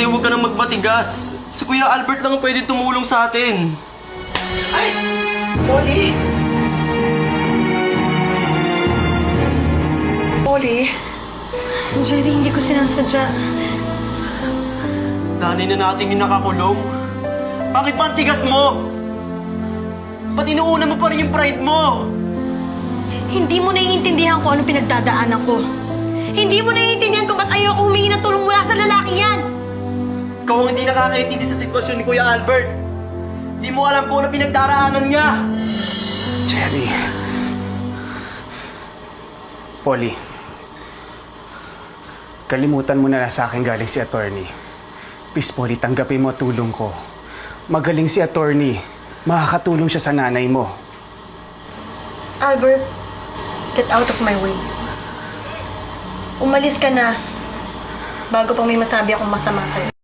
Ate, huwag ka nang magmatigas. Si Kuya Albert lang ang pwede tumulong sa atin. Ay! Polly! Polly! Jerry, hindi ko sinasadya. Dali na natin yung nakakulong. Bakit ba ang tigas mo? Ba't inuuna mo pa rin yung pride mo? Hindi mo naiintindihan kung anong pinagdadaanan ko. Hindi mo naiintindihan kung ba't ayoko humingi ng tulong mula sa lalaking yan. Ikaw ang hindi nakakaintindi sa sitwasyon ni Kuya Albert. Di mo alam kung ano pinagdaraanan niya. Jerry. Polly. Kalimutan mo na sa akin galing si attorney. Please, Polly, tanggapin mo tulong ko. Magaling si attorney. Makakatulong siya sa nanay mo. Albert, get out of my way. Umalis ka na bago pang may masabi akong masama sa'yo.